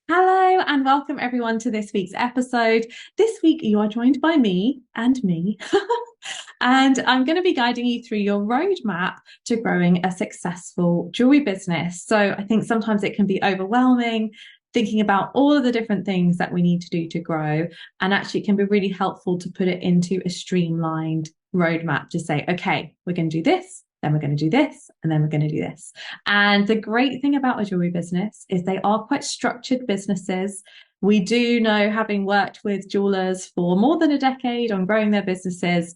Hello and welcome everyone to this week's episode. This week you are joined by me, and I'm going to be guiding you through your roadmap to growing a successful jewelry business. So I think sometimes it can be overwhelming thinking about all of the different things that we need to do to grow, and actually it can be really helpful to put it into a streamlined roadmap to say, okay, we're going to do this, then we're going to do this, and then we're going to do this. And the great thing about a jewelry business is they are quite structured businesses. We do know, having worked with jewelers for more than a decade on growing their businesses,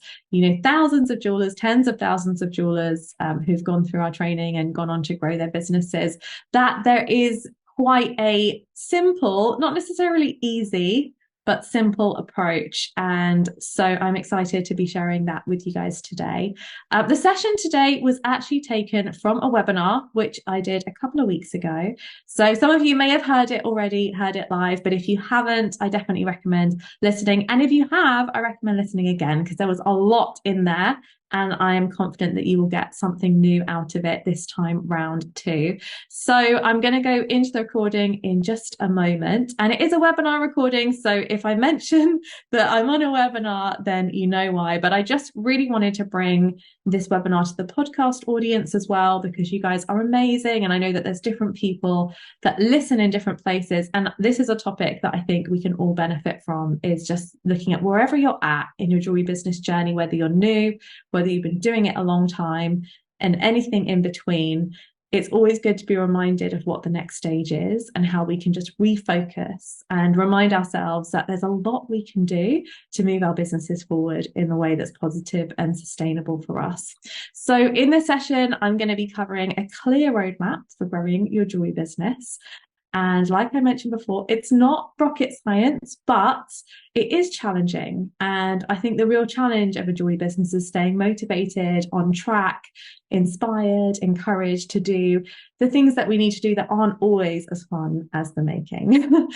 thousands of jewelers, tens of thousands of jewelers who've gone through our training and gone on to grow their businesses, that there is quite a simple, not necessarily easy, but simple approach. And so I'm excited to be sharing that with you guys today. The session today was actually taken from a webinar, which I did a couple of weeks ago. So some of you may have heard it already, heard it live, but if you haven't, I definitely recommend listening. And if you have, I recommend listening again because there was a lot in there. And I am confident that you will get something new out of it this time round too. So I'm going to go into the recording in just a moment. And it is a webinar recording. So if I mention that I'm on a webinar, then you know why. But I just really wanted to bring this webinar to the podcast audience as well, because you guys are amazing. And I know that there's different people that listen in different places. And this is a topic that I think we can all benefit from, is just looking at wherever you're at in your jewelry business journey, whether you're new, whether you've been doing it a long time, and anything in between. It's always good to be reminded of what the next stage is and how we can just refocus and remind ourselves that there's a lot we can do to move our businesses forward in a way that's positive and sustainable for us. So in this session, I'm going to be covering a clear roadmap for growing your jewelry business. And like I mentioned before, it's not rocket science, but it is challenging. And I think the real challenge of a jewelry business is staying motivated, on track, inspired, encouraged to do the things that we need to do that aren't always as fun as the making.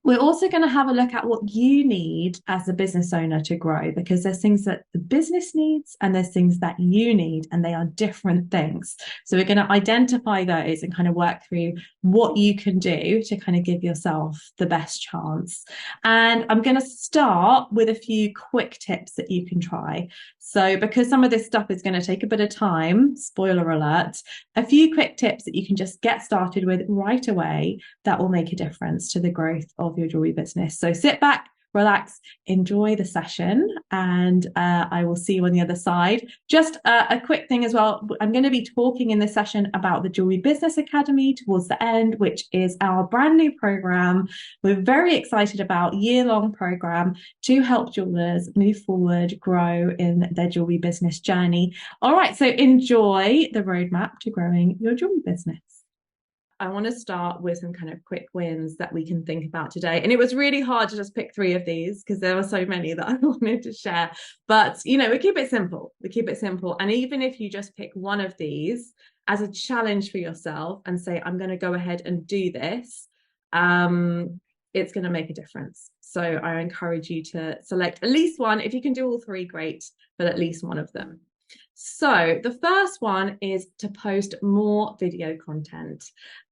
We're also going to have a look at what you need as a business owner to grow, because there's things that the business needs and there's things that you need, and they are different things. So we're going to identify those and kind of work through what you can do to kind of give yourself the best chance. And I'm going to start with a few quick tips that you can try. So because some of this stuff is going to take a bit of time, spoiler alert, a few quick tips that you can just get started with right away that will make a difference to the growth of your jewelry business. So sit back, relax, enjoy the session, and I will see you on the other side. Just a quick thing as well. I'm going to be talking in this session about the Jewellery Business Academy towards the end, which is our brand new program. We're very excited about, year-long program to help jewelers move forward, grow in their jewelry business journey. All right, so enjoy the roadmap to growing your jewelry business. I want to start with some kind of quick wins that we can think about today. And it was really hard to just pick 3 of these because there were so many that I wanted to share. But, we keep it simple. We keep it simple. And even if you just pick one of these as a challenge for yourself and say, I'm going to go ahead and do this, it's going to make a difference. So I encourage you to select at least one. If you can do all 3, great, but at least one of them. So the first one is to post more video content.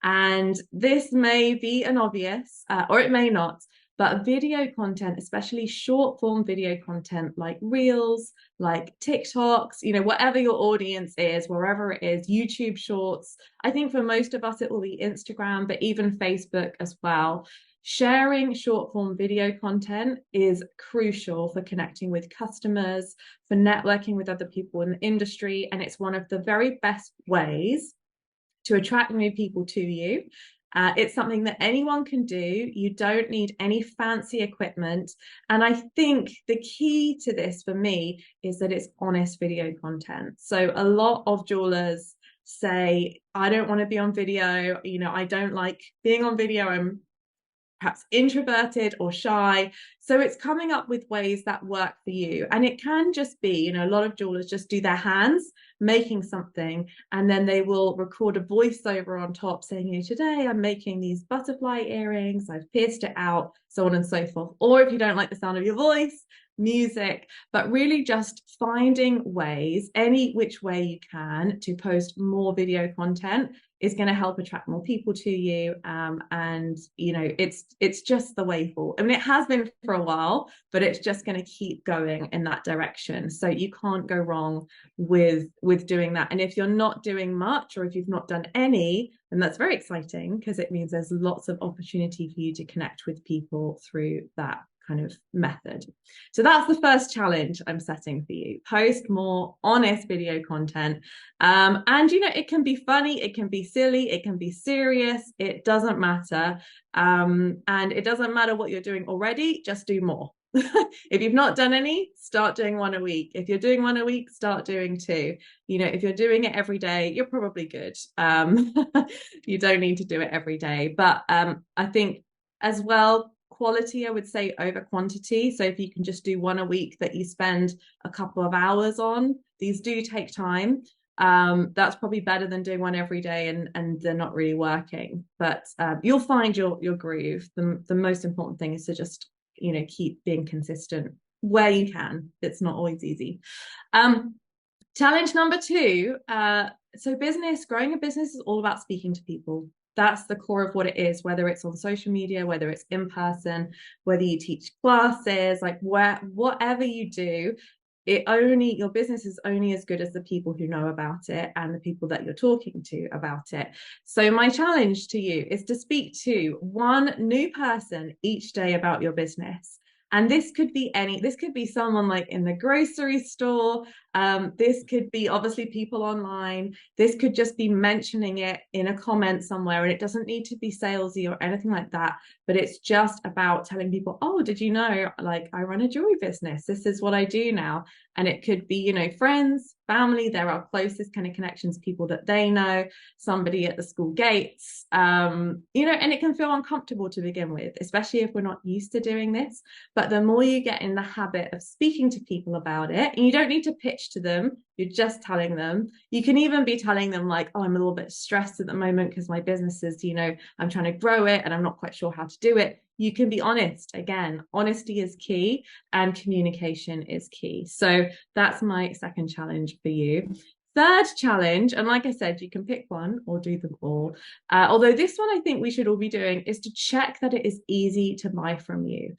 And this may be an obvious, or it may not, but video content, especially short form video content like Reels, like TikToks, whatever your audience is, wherever it is, YouTube Shorts. I think for most of us, it will be Instagram, but even Facebook as well. Sharing short form video content is crucial for connecting with customers, for networking with other people in the industry, and it's one of the very best ways to attract new people to you. It's something that anyone can do. You don't need any fancy equipment. And I think the key to this for me is that it's honest video content. So a lot of jewelers say, I don't want to be on video. I don't like being on video. I'm perhaps introverted or shy. So it's coming up with ways that work for you. And it can just be, you know, a lot of jewelers just do their hands making something, and then they will record a voiceover on top saying, you know, today I'm making these butterfly earrings, I've pierced it out, so on and so forth. Or if you don't like the sound of your voice, music, but really just finding ways, any which way you can, to post more video content is going to help attract more people to you. And you know, it's just the way forward. I mean, it has been for a while, but it's just going to keep going in that direction. So you can't go wrong with doing that. And if you're not doing much, or if you've not done any, then that's very exciting, because it means there's lots of opportunity for you to connect with people through that kind of method. So that's the first challenge I'm setting for you: post more honest video content. And you know, it can be funny, it can be silly, it can be serious, it doesn't matter. And it doesn't matter what you're doing already, just do more. If you've not done any, start doing one a week. If you're doing one a week, start doing two. You know, if you're doing it every day, you're probably good. You don't need to do it every day. But I think as well, quality, I would say, over quantity. So if you can just do one a week that you spend a couple of hours on, these do take time. That's probably better than doing one every day and they're not really working. But you'll find your groove. The most important thing is to just, you know, keep being consistent where you can. It's not always easy. Challenge number two. So growing a business is all about speaking to people. That's the core of what it is, whether it's on social media, whether it's in person, whether you teach classes, like whatever you do, your business is only as good as the people who know about it and the people that you're talking to about it. So my challenge to you is to speak to one new person each day about your business. And this could be someone like in the grocery store. This could be obviously people online. This could just be mentioning it in a comment somewhere. And it doesn't need to be salesy or anything like that. But it's just about telling people, oh, did you know, like, I run a jewelry business. This is what I do now. And it could be, you know, friends, family, they're our closest kind of connections, people that they know, somebody at the school gates, you know, and it can feel uncomfortable to begin with, especially if we're not used to doing this. But the more you get in the habit of speaking to people about it, and you don't need to pitch to them, you're just telling them. You can even be telling them like, oh, I'm a little bit stressed at the moment because my business is, you know, I'm trying to grow it and I'm not quite sure how to do it. You can be honest. Again, honesty is key and communication is key. So that's my second challenge for you. Third challenge, and like I said, you can pick one or do them all. Although this one I think we should all be doing, is to check that it is easy to buy from you.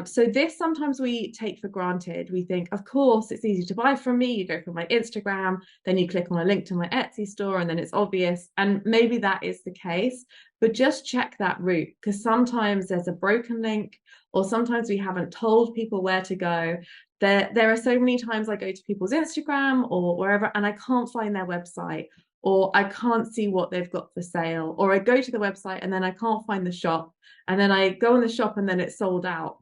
So this sometimes we take for granted. We think, of course, it's easy to buy from me. You go from my Instagram, then you click on a link to my Etsy store, and then it's obvious. And maybe that is the case, but just check that route, because sometimes there's a broken link, or sometimes we haven't told people where to go. There are so many times I go to people's Instagram or wherever, and I can't find their website, or I can't see what they've got for sale, or I go to the website and then I can't find the shop, and then I go in the shop and then it's sold out.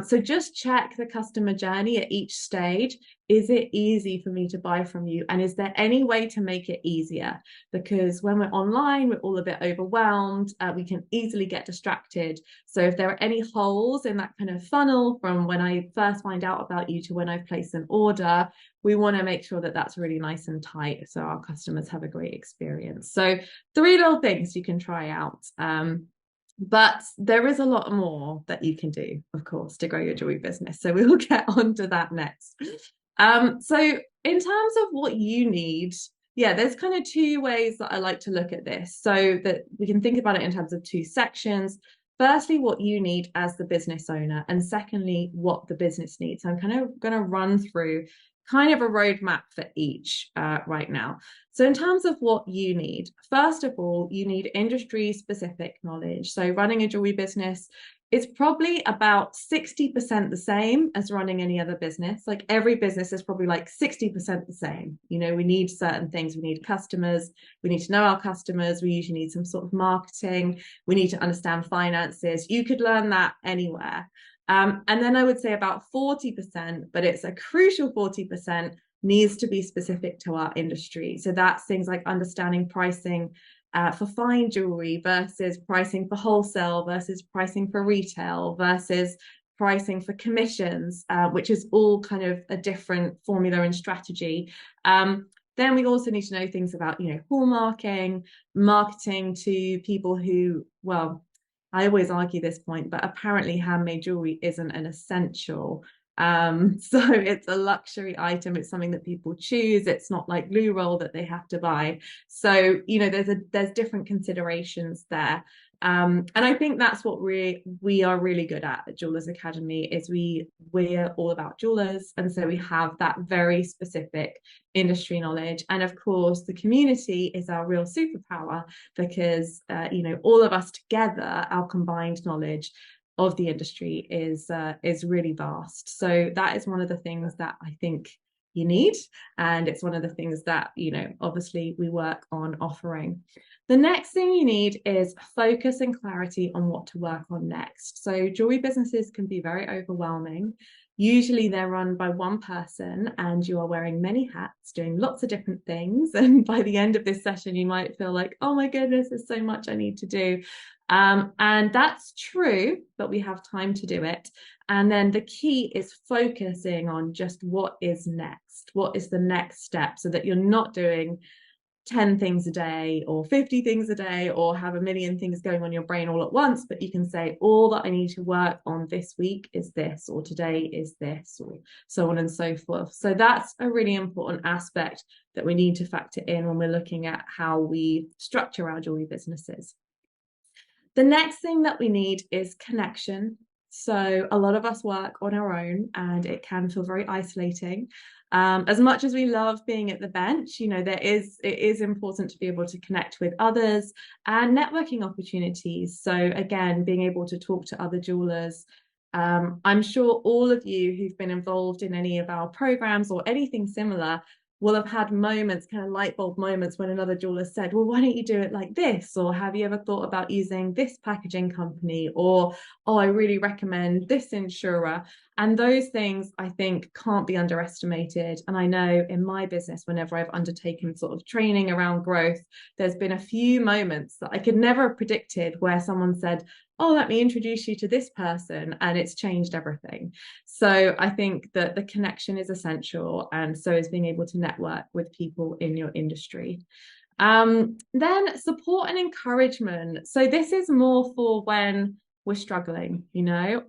So just check the customer journey at each stage. Is it easy for me to buy from you? And is there any way to make it easier? Because when we're online, we're all a bit overwhelmed. We can easily get distracted. So if there are any holes in that kind of funnel from when I first find out about you to when I've placed an order, we want to make sure that that's really nice and tight so our customers have a great experience. So 3 little things you can try out. But there is a lot more that you can do, of course, to grow your jewelry business. So we will get on to that next. So in terms of what you need, yeah, there's kind of 2 ways that I like to look at this, so that we can think about it in terms of 2 sections. Firstly, what you need as the business owner, and secondly, what the business needs. So I'm kind of going to run through kind of a roadmap for each right now. So in terms of what you need, first of all, you need industry specific knowledge. So running a jewelry business, it's probably about 60% the same as running any other business. Like every business is probably like 60% the same. You know, we need certain things. We need customers. We need to know our customers. We usually need some sort of marketing. We need to understand finances. You could learn that anywhere. And then I would say about 40%, but it's a crucial 40%, needs to be specific to our industry. So that's things like understanding pricing for fine jewelry versus pricing for wholesale versus pricing for retail versus pricing for commissions, which is all kind of a different formula and strategy. Then we also need to know things about, hallmarking, marketing to people who, well, I always argue this point, but apparently handmade jewelry isn't an essential. So it's a luxury item. It's something that people choose. It's not like loo roll that they have to buy. So, there's different considerations there. And I think that's what we are really good at Jewelers Academy is we're all about jewelers. And so we have that very specific industry knowledge. And of course, the community is our real superpower because, all of us together, our combined knowledge of the industry is really vast. So that is one of the things that I think you need. And it's one of the things that, obviously we work on offering. The next thing you need is focus and clarity on what to work on next. So jewelry businesses can be very overwhelming. Usually they're run by one person and you are wearing many hats, doing lots of different things. And by the end of this session, you might feel like, oh my goodness, there's so much I need to do. And that's true, but we have time to do it. And then the key is focusing on just what is next. What is the next step so that you're not doing 10 things a day or 50 things a day or have a million things going on in your brain all at once, but you can say all that I need to work on this week is this, or today is this, or so on and so forth. So that's a really important aspect that we need to factor in when we're looking at how we structure our jewelry businesses. The next thing that we need is connection. So a lot of us work on our own and it can feel very isolating. As much as we love being at the bench, it is important to be able to connect with others and networking opportunities. So again, being able to talk to other jewelers. I'm sure all of you who've been involved in any of our programs or anything similar will have had moments, kind of light bulb moments, when another jeweler said, well, why don't you do it like this? Or have you ever thought about using this packaging company? Or, oh, I really recommend this insurer. And those things, I think, can't be underestimated. And I know in my business, whenever I've undertaken sort of training around growth, there's been a few moments that I could never have predicted where someone said, oh, let me introduce you to this person, and it's changed everything. So I think that the connection is essential, and so is being able to network with people in your industry. Then support and encouragement. So this is more for when we're struggling,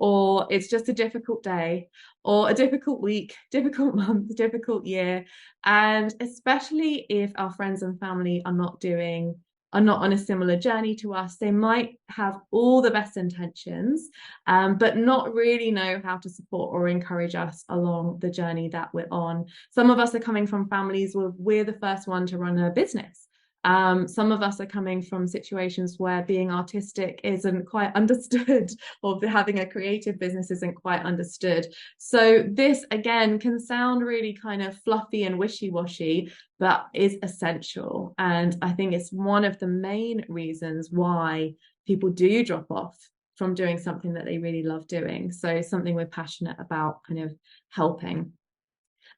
or it's just a difficult day or a difficult week, difficult month, difficult year. And especially if our friends and family are not on a similar journey to us, they might have all the best intentions, but not really know how to support or encourage us along the journey that we're on. Some of us are coming from families where we're the first one to run a business. Some of us are coming from situations where being artistic isn't quite understood, or having a creative business isn't quite understood. So this, again, can sound really kind of fluffy and wishy-washy, but is essential. And I think it's one of the main reasons why people do drop off from doing something that they really love doing. So something we're passionate about kind of helping.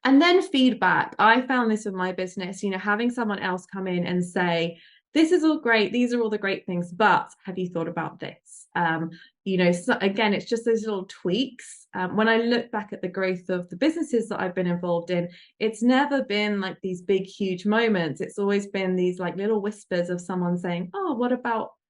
And then feedback. I found this with my business, having someone else come in and say, this is all great, these are all the great things, but have you thought about this? So again, it's just those little tweaks. When I look back at the growth of the businesses that I've been involved in, it's never been like these big, huge moments. It's always been these like little whispers of someone saying, oh,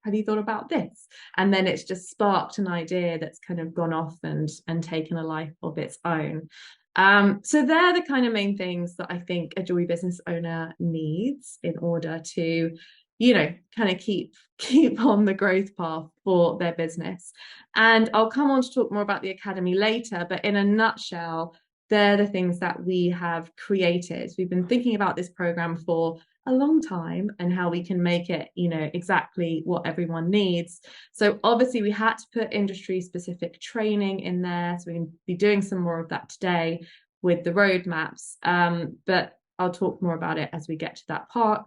have you thought about this? And then it's just sparked an idea that's kind of gone off and taken a life of its own. So they're the kind of main things that I think a jewelry business owner needs in order to, kind of keep on the growth path for their business. And I'll come on to talk more about the academy later, but in a nutshell, they're the things that we have created. We've been thinking about this program for a long time and how we can make it, exactly what everyone needs. So obviously we had to put industry specific training in there. So we can be doing some more of that today with the roadmaps. But I'll talk more about it as we get to that part.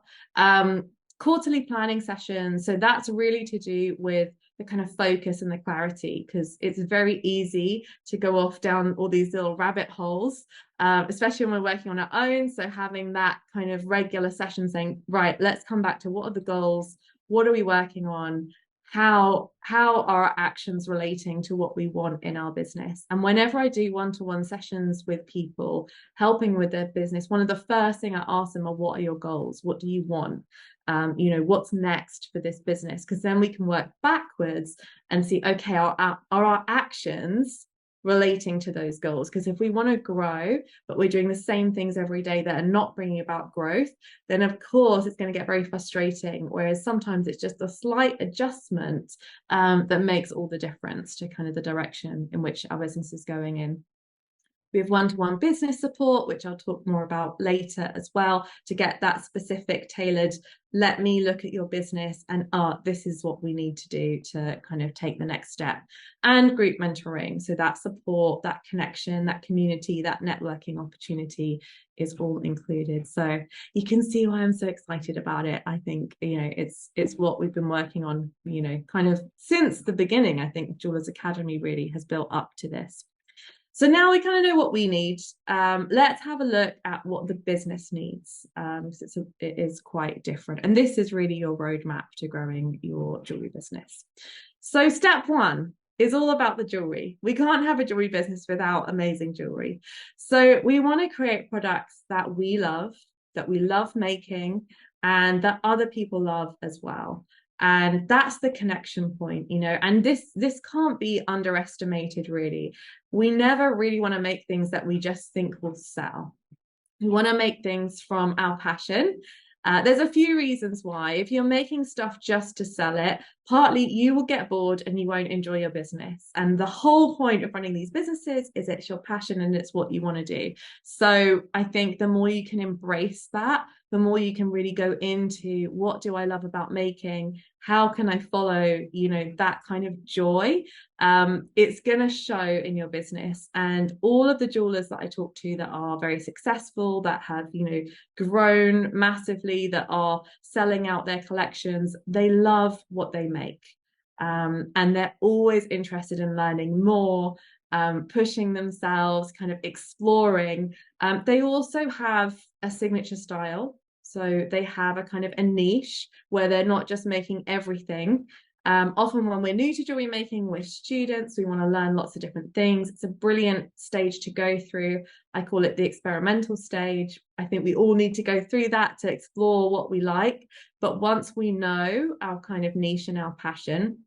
Quarterly planning sessions. So that's really to do with the kind of focus and the clarity, because it's very easy to go off down all these little rabbit holes, especially when we're working on our own. So having that kind of regular session saying, right, let's come back to what are the goals? What are we working on? how are our actions relating to what we want in our business. And whenever I do one-to-one sessions with people helping with their business, one of the first thing I ask them are, what are your goals? What do you want? What's next for this business? Because then we can work backwards and see, okay, are our actions relating to those goals? Because if we want to grow, but we're doing the same things every day that are not bringing about growth, then of course it's going to get very frustrating. Whereas sometimes it's just a slight adjustment that makes all the difference to kind of the direction in which our business is going in. We have one-to-one business support, which I'll talk more about later as well, to get that specific tailored, let me look at your business and this is what we need to do to kind of take the next step. And group mentoring. So that support, that connection, that community, that networking opportunity is all included. So you can see why I'm so excited about it. I think, it's what we've been working on, kind of since the beginning. I think Jewellery Academy really has built up to this. So now we kind of know what we need. Let's have a look at what the business needs. It is quite different. And this is really your roadmap to growing your jewelry business. So step one is all about the jewelry. We can't have a jewelry business without amazing jewelry. So we want to create products that we love making, and that other people love as well. And that's the connection point, and this can't be underestimated, really. We never really want to make things that we just think will sell. We want to make things from our passion. There's a few reasons why. If you're making stuff just to sell it, partly you will get bored and you won't enjoy your business. And the whole point of running these businesses is it's your passion and it's what you want to do. So I think the more you can embrace that, the more you can really go into, what do I love about making? How can I follow, that kind of joy? It's going to show in your business. And all of the jewelers that I talk to that are very successful, that have, grown massively, that are selling out their collections, they love what they make. And they're always interested in learning more, pushing themselves, kind of exploring. They also have a signature style. So they have a kind of a niche where they're not just making everything. Often when we're new to jewelry making, we're students, we want to learn lots of different things. It's a brilliant stage to go through. I call it the experimental stage. I think we all need to go through that to explore what we like. But once we know our kind of niche and our passion,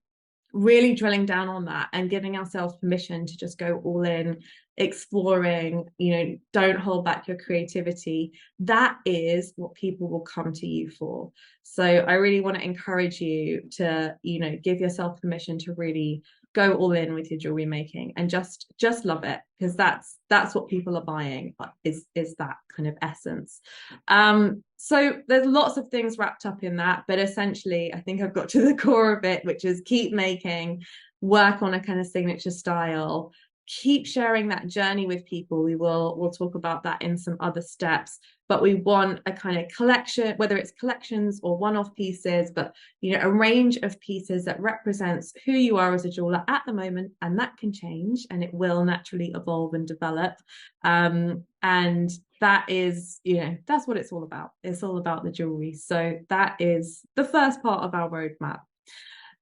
really drilling down on that and giving ourselves permission to just go all in, exploring, don't hold back your creativity. That is what people will come to you for. So I really want to encourage you to, give yourself permission to really go all in with your jewelry making and just love it, because that's what people are buying, is that kind of essence. So there's lots of things wrapped up in that, but essentially I think I've got to the core of it, which is keep making, work on a kind of signature style, keep sharing that journey with people. We'll talk about that in some other steps, but we want a kind of collection, whether it's collections or one-off pieces, but a range of pieces that represents who you are as a jeweler at the moment, and that can change and it will naturally evolve and develop. And that is, that's what it's all about. It's all about the jewelry. So that is the first part of our roadmap.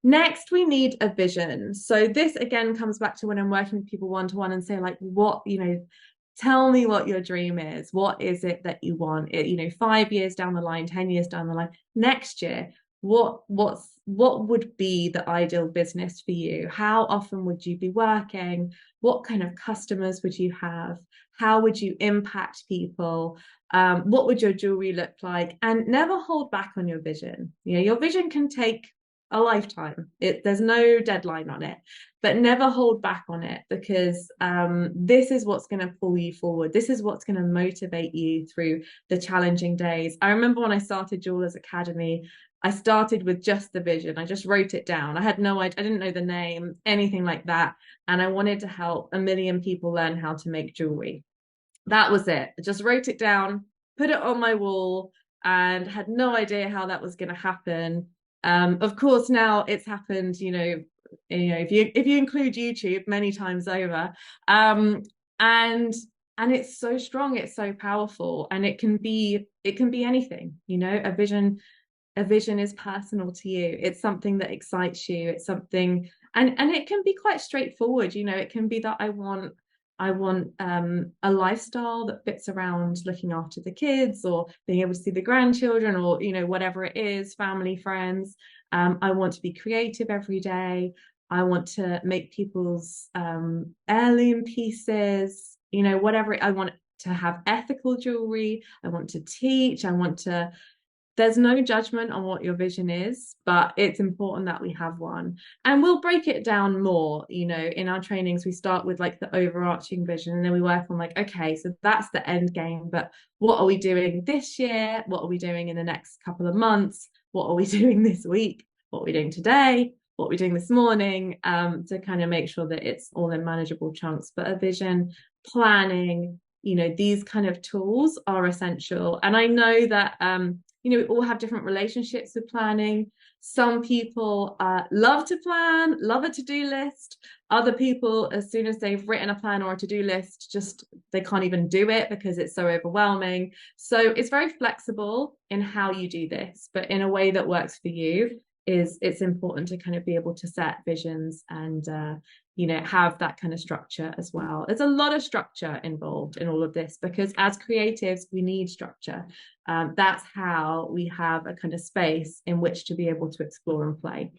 Next, we need a vision. So this again comes back to when I'm working with people one-to-one and say, like, what, tell me what your dream is. What is it that you want? 5 years down the line, 10 years down the line, next year, what would be the ideal business for you? How often would you be working? What kind of customers would you have? How would you impact people? What would your jewelry look like? And never hold back on your vision. Your vision can take a lifetime. There's no deadline on it, but never hold back on it, because this is what's going to pull you forward. This is what's going to motivate you through the challenging days. I remember when I started Jewellery Academy, I started with just the vision. I just wrote it down. I had no idea, I didn't know the name, anything like that. And I wanted to help 1 million people learn how to make jewelry. That was it. I just wrote it down, put it on my wall, and had no idea how that was going to happen. Of course, now it's happened, if you include YouTube, many times over. And it's so strong, it's so powerful, and it can be anything, a vision a vision is personal to you. It's something that excites you. It's something, and it can be quite straightforward. It can be that I want a lifestyle that fits around looking after the kids or being able to see the grandchildren or whatever it is, family, friends. I want to be creative every day. I want to make people's heirloom pieces, whatever. I want to have ethical jewelry. I want to teach. There's no judgment on what your vision is, but it's important that we have one. And we'll break it down more, in our trainings. We start with like the overarching vision, and then we work on like, okay, so that's the end game, but what are we doing this year? What are we doing in the next couple of months? What are we doing this week? What are we doing today? What are we doing this morning? To kind of make sure that it's all in manageable chunks. But a vision, planning, these kind of tools are essential. And I know that we all have different relationships with planning. Some people love to plan, love a to-do list. Other people, as soon as they've written a plan or a to-do list, just they can't even do it because it's so overwhelming. So it's very flexible in how you do this, but in a way that works for you. It's important to kind of be able to set visions and have that kind of structure as well. There's a lot of structure involved in all of this because as creatives, we need structure. That's how we have a kind of space in which to be able to explore and play.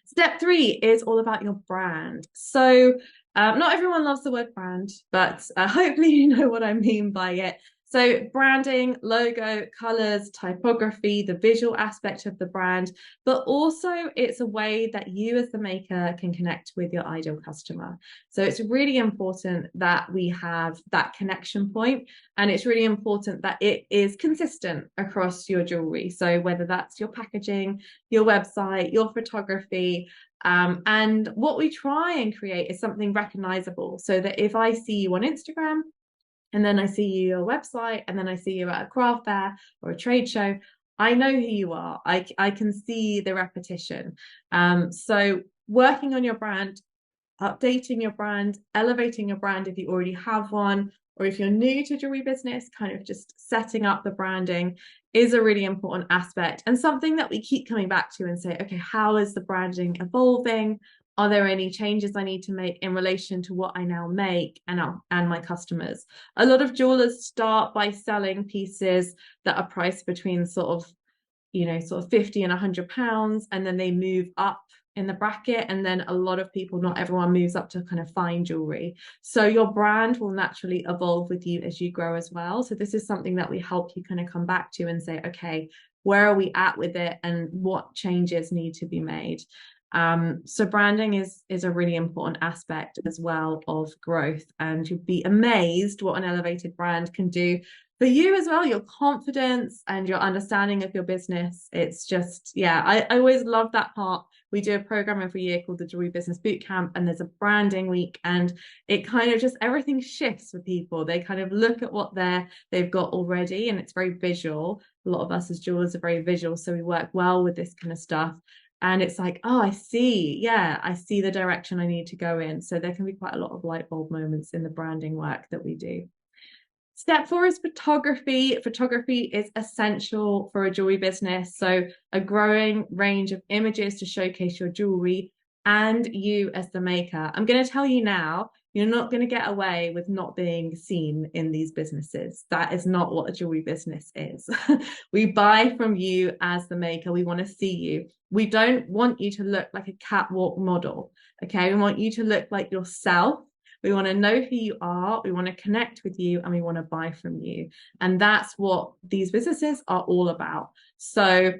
Step 3 is all about your brand. So not everyone loves the word brand, but hopefully you know what I mean by it. So branding, logo, colors, typography, the visual aspect of the brand, but also it's a way that you as the maker can connect with your ideal customer. So it's really important that we have that connection point, and it's really important that it is consistent across your jewelry. So whether that's your packaging, your website, your photography, and what we try and create is something recognizable so that if I see you on Instagram, and then I see you your website, and then I see you at a craft fair or a trade show, I know who you are. I can see the repetition. So working on your brand, updating your brand, elevating your brand if you already have one, or if you're new to jewelry business, kind of just setting up the branding is a really important aspect and something that we keep coming back to and say, okay, how is the branding evolving? Are there any changes I need to make in relation to what I now make and my customers? A lot of jewelers start by selling pieces that are priced between sort of 50 and £100, and then they move up in the bracket, and then a lot of people, not everyone, moves up to kind of fine jewelry. So your brand will naturally evolve with you as you grow as well. So this is something that we help you kind of come back to and say, okay, where are we at with it and what changes need to be made? So branding is a really important aspect as well of growth, and you'll be amazed what an elevated brand can do for you as well, your confidence and your understanding of your business. It's just, yeah, I always love that part. We do a program every year called the Jewellery Business Bootcamp, and there's a branding week, and it kind of just everything shifts for people. They kind of look at what they've got already, and it's very visual. A lot of us as jewelers are very visual, so we work well with this kind of stuff. And it's like, oh, I see the direction I need to go in. So there can be quite a lot of light bulb moments in the branding work that we do. Step 4 is photography. Photography is essential for a jewelry business. So a growing range of images to showcase your jewelry and you as the maker. I'm going to tell you now, you're not going to get away with not being seen in these businesses. That is not what a jewelry business is. We buy from you as the maker. We want to see you. We don't want you to look like a catwalk model. Okay, we want you to look like yourself. We want to know who you are. We want to connect with you, and we want to buy from you. And that's what these businesses are all about. So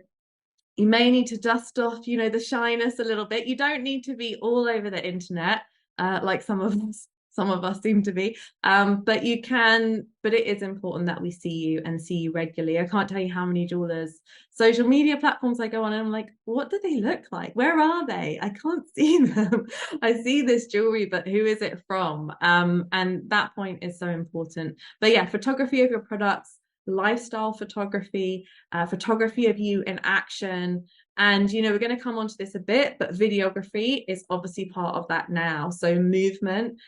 you may need to dust off, the shyness a little bit. You don't need to be all over the internet like some of us seem to be, but it is important that we see you and see you regularly. I can't tell you how many jewelers social media platforms I go on and I'm like, what do they look like? Where are they? I can't see them. I see this jewelry, but who is it from? And that point is so important. But yeah, photography of your products, lifestyle photography, photography of you in action, And, we're going to come on to this a bit, but videography is obviously part of that now. So movement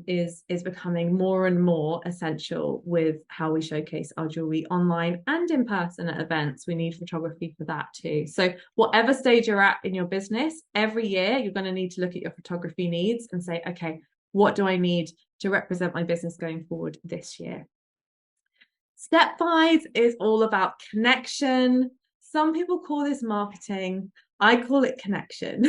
is becoming more and more essential with how we showcase our jewelry online and in person at events. We need photography for that too. So whatever stage you're at in your business, every year you're going to need to look at your photography needs and say, okay, what do I need to represent my business going forward this year? Step 5 is all about connection. Some people call this marketing. I call it connection.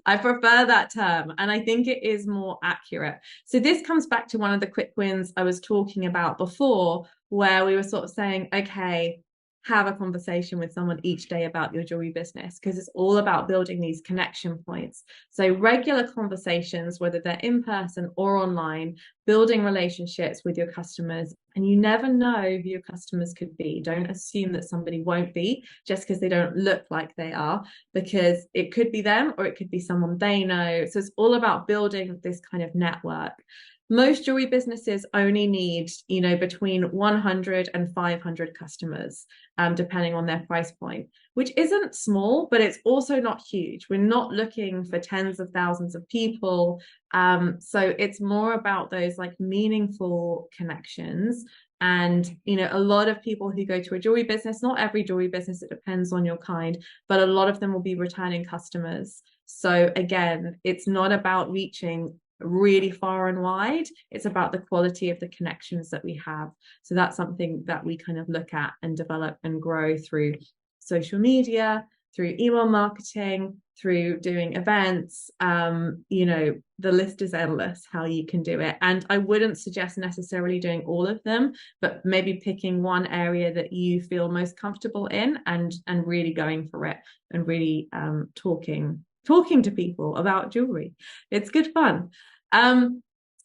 I prefer that term, and I think it is more accurate. So this comes back to one of the quick wins I was talking about before, where we were sort of saying, okay, have a conversation with someone each day about your jewelry business, because it's all about building these connection points. So regular conversations, whether they're in person or online, building relationships with your customers. And you never know who your customers could be. Don't assume that somebody won't be just because they don't look like they are, because it could be them or it could be someone they know. So it's all about building this kind of network. Most jewelry businesses only need, between 100 and 500 customers, depending on their price point, which isn't small, but it's also not huge. We're not looking for tens of thousands of people. So it's more about those like meaningful connections. And, a lot of people who go to a jewelry business, not every jewelry business, it depends on your kind, but a lot of them will be returning customers. So again, it's not about reaching really far and wide. It's about the quality of the connections that we have. So that's something that we kind of look at and develop and grow through social media, through email marketing, through doing events. The list is endless how you can do it. And I wouldn't suggest necessarily doing all of them, but maybe picking one area that you feel most comfortable in and really going for it and really talking to people about jewelry. It's good fun.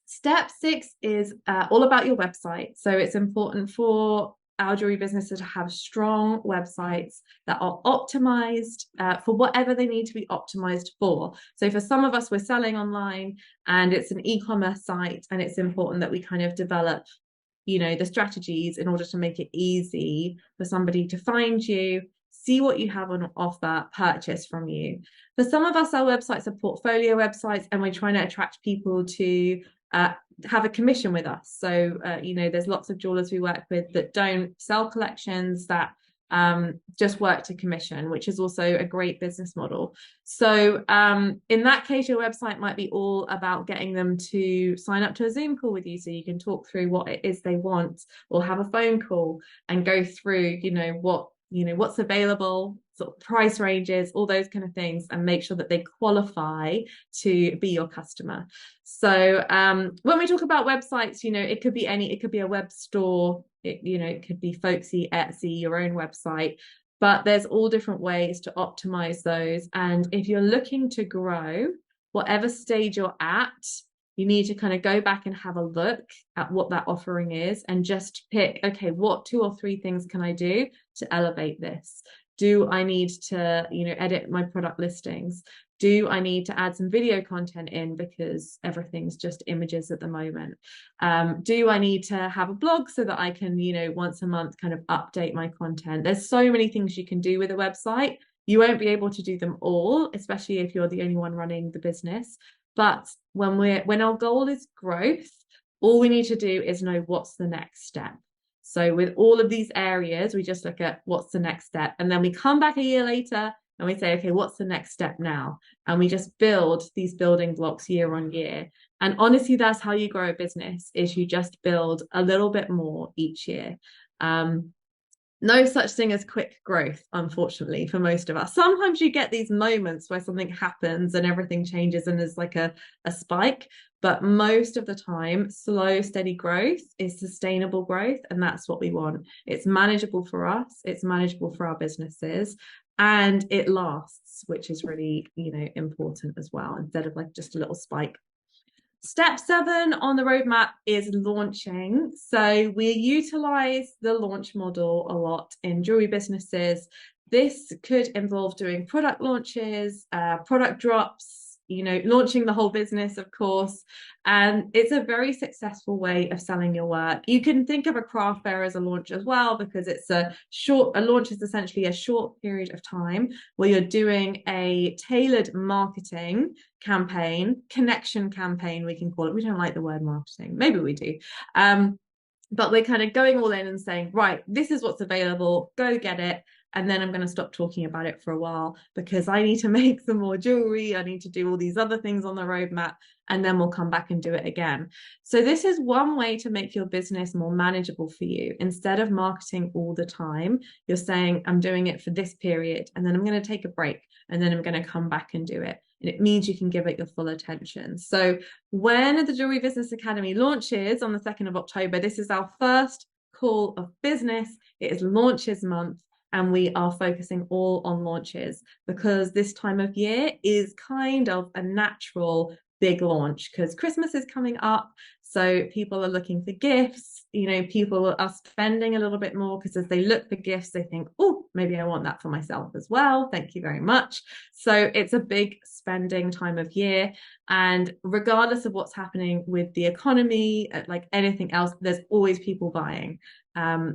Step 6 is all about your website. So it's important for our jewelry businesses to have strong websites that are optimized for whatever they need to be optimized for. So for some of us, we're selling online and it's an e-commerce site, and it's important that we kind of develop the strategies in order to make it easy for somebody to find you, see what you have on offer, purchase from you. For some of us, our websites are portfolio websites, and we're trying to attract people to have a commission with us. So, there's lots of jewelers we work with that don't sell collections, that just work to commission, which is also a great business model. So in that case, your website might be all about getting them to sign up to a Zoom call with you so you can talk through what it is they want, or have a phone call and go through, what's available, sort of price ranges, all those kind of things, and make sure that they qualify to be your customer. So when we talk about websites, it could be a web store, it could be folksy, Etsy, your own website, but there's all different ways to optimize those. And if you're looking to grow, whatever stage you're at, you need to kind of go back and have a look at what that offering is and just pick, okay, what 2 or 3 things can I do to elevate this? Do I need to, edit my product listings? Do I need to add some video content in because everything's just images at the moment? Do I need to have a blog so that I can, once a month kind of update my content? There's so many things you can do with a website. You won't be able to do them all, especially if you're the only one running the business. But when our goal is growth, all we need to do is know what's the next step. So with all of these areas, we just look at what's the next step. And then we come back a year later and we say, okay, what's the next step now? And we just build these building blocks year on year. And honestly, that's how you grow a business, is you just build a little bit more each year. No such thing as quick growth, unfortunately, for most of us. Sometimes you get these moments where something happens and everything changes and there's like a spike. But most of the time, slow, steady growth is sustainable growth. And that's what we want. It's manageable for us. It's manageable for our businesses. And it lasts, which is really, important as well, instead of like just a little spike. Step 7 on the roadmap is launching. So we utilize the launch model a lot in jewelry businesses. This could involve doing product launches, product drops, launching the whole business, of course. And it's a very successful way of selling your work. You can think of a craft fair as a launch as well, because a launch is essentially a short period of time where you're doing a tailored marketing campaign, connection campaign, we can call it. We don't like the word marketing. Maybe we do. But we're kind of going all in and saying, right, this is what's available, go get it. And then I'm going to stop talking about it for a while because I need to make some more jewelry. I need to do all these other things on the roadmap, and then we'll come back and do it again. So this is one way to make your business more manageable for you. Instead of marketing all the time, you're saying, I'm doing it for this period, and then I'm going to take a break, and then I'm going to come back and do it. And it means you can give it your full attention. So when the Jewellery Business Academy launches on the 2nd of October, this is our first call of business. It is launches month, and we are focusing all on launches because this time of year is kind of a natural big launch because Christmas is coming up. So people are looking for gifts. People are spending a little bit more because as they look for gifts, they think, oh, maybe I want that for myself as well. Thank you very much. So it's a big spending time of year. And regardless of what's happening with the economy, like anything else, there's always people buying.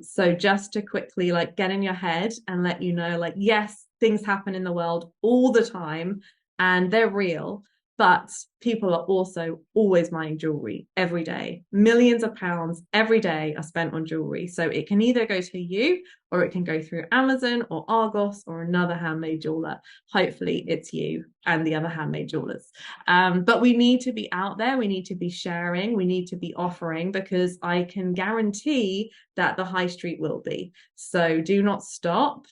So just to quickly get in your head and let you know, yes, things happen in the world all the time and they're real. But people are also always buying jewelry every day. Millions of pounds every day are spent on jewelry. So it can either go to you or it can go through Amazon or Argos or another handmade jeweler. Hopefully it's you and the other handmade jewelers. But we need to be out there. We need to be sharing. We need to be offering, because I can guarantee that the high street will be. So do not stop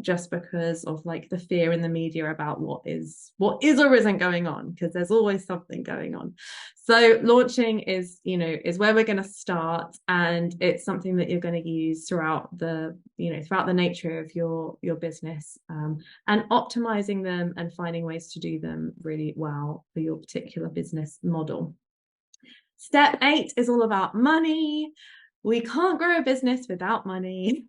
just because of the fear in the media about what is or isn't going on, because there's always something going on. So launching is where we're going to start, and it's something that you're going to use throughout the nature of your business, and optimizing them and finding ways to do them really well for your particular business model. Step 8 is all about money. We can't grow a business without money.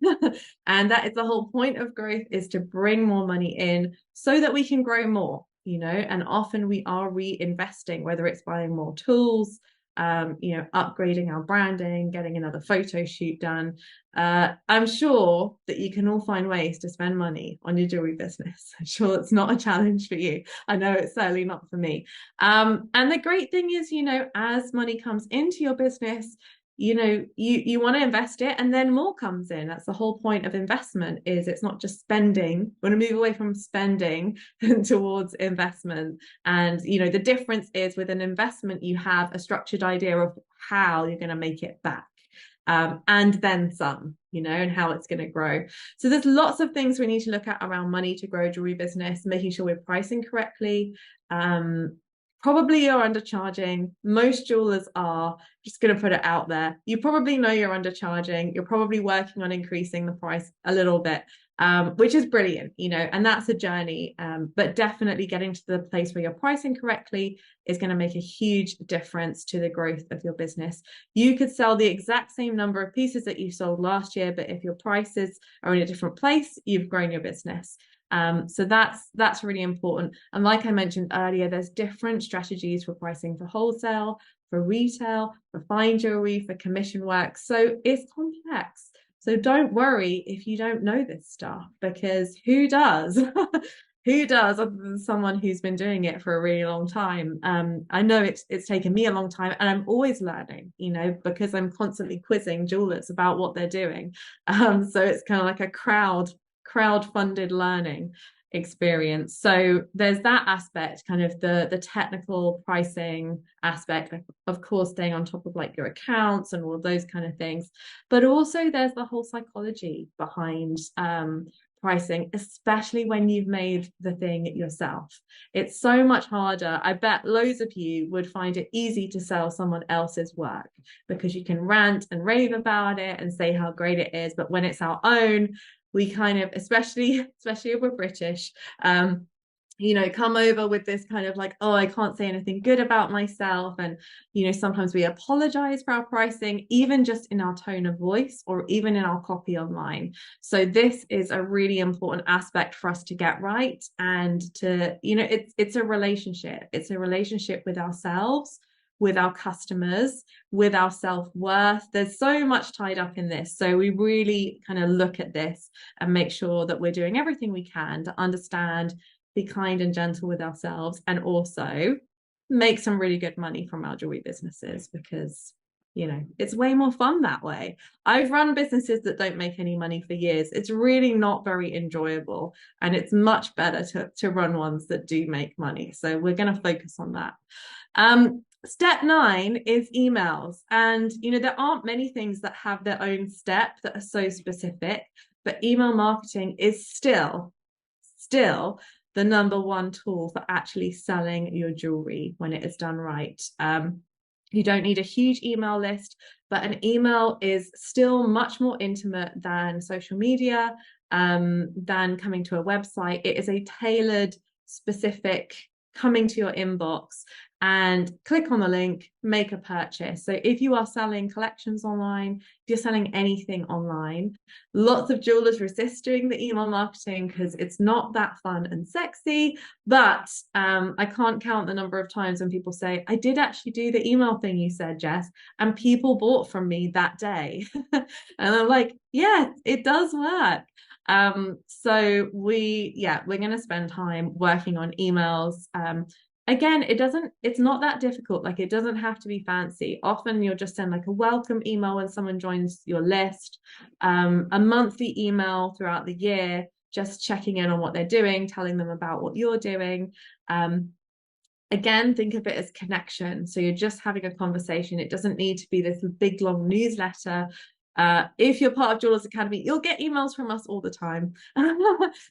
And that is the whole point of growth, is to bring more money in so that we can grow more, and often we are reinvesting, whether it's buying more tools, upgrading our branding, getting another photo shoot done. I'm sure that you can all find ways to spend money on your jewelry business. I'm sure it's not a challenge for you. I know it's certainly not for me. And the great thing is, as money comes into your business, you want to invest it, and then more comes in. That's the whole point of investment, is it's not just spending. We want to move away from spending towards investment. And the difference is, with an investment you have a structured idea of how you're going to make it back, and then some, and how it's going to grow. So there's lots of things we need to look at around money to grow a jewelry business, making sure we're pricing correctly. Probably you're undercharging. Most jewelers are. Just going to put it out there. You probably know you're undercharging. You're probably working on increasing the price a little bit, which is brilliant, and that's a journey. But definitely getting to the place where you're pricing correctly is going to make a huge difference to the growth of your business. You could sell the exact same number of pieces that you sold last year, but if your prices are in a different place, you've grown your business. So that's really important. And like I mentioned earlier, there's different strategies for pricing for wholesale, for retail, for fine jewelry, for commission work. So it's complex. So don't worry if you don't know this stuff, because who does? Who does, other than someone who's been doing it for a really long time? I know it's taken me a long time, and I'm always learning, because I'm constantly quizzing jewelers about what they're doing. So it's kind of like a crowd-funded learning experience. So there's that aspect, kind of the technical pricing aspect, of course, staying on top of your accounts and all of those kind of things. But also there's the whole psychology behind pricing, especially when you've made the thing yourself. It's so much harder. I bet loads of you would find it easy to sell someone else's work because you can rant and rave about it and say how great it is. But when it's our own, we kind of, especially if we're British, come over with this kind of like, oh, I can't say anything good about myself. And, sometimes we apologize for our pricing, even just in our tone of voice or even in our copy online. So this is a really important aspect for us to get right. And to, it's a relationship. It's a relationship with ourselves, with our customers, with our self-worth. There's so much tied up in this. So we really kind of look at this and make sure that we're doing everything we can to understand, be kind and gentle with ourselves, and also make some really good money from our jewelry businesses, because it's way more fun that way. I've run businesses that don't make any money for years. It's really not very enjoyable, and it's much better to run ones that do make money. So we're going to focus on that. Step 9 is emails. And there aren't many things that have their own step that are so specific, but email marketing is still the number one tool for actually selling your jewelry when it is done right. You don't need a huge email list, but an email is still much more intimate than social media, than coming to a website. It is a tailored, specific, coming to your inbox and click on the link, make a purchase. So if you are selling collections online, if you're selling anything online, lots of jewelers resist doing the email marketing because it's not that fun and sexy. But I can't count the number of times when people say, I did actually do the email thing you said, Jess, and people bought from me that day. And I'm like, yeah, it does work. So we're going to spend time working on emails. Again, it's not that difficult. Like, it doesn't have to be fancy. Often you'll just send like a welcome email when someone joins your list, a monthly email throughout the year, just checking in on what they're doing, telling them about what you're doing. Again, think of it as connection. So you're just having a conversation. It doesn't need to be this big, long newsletter. If you're part of Jewellery Academy, you'll get emails from us all the time.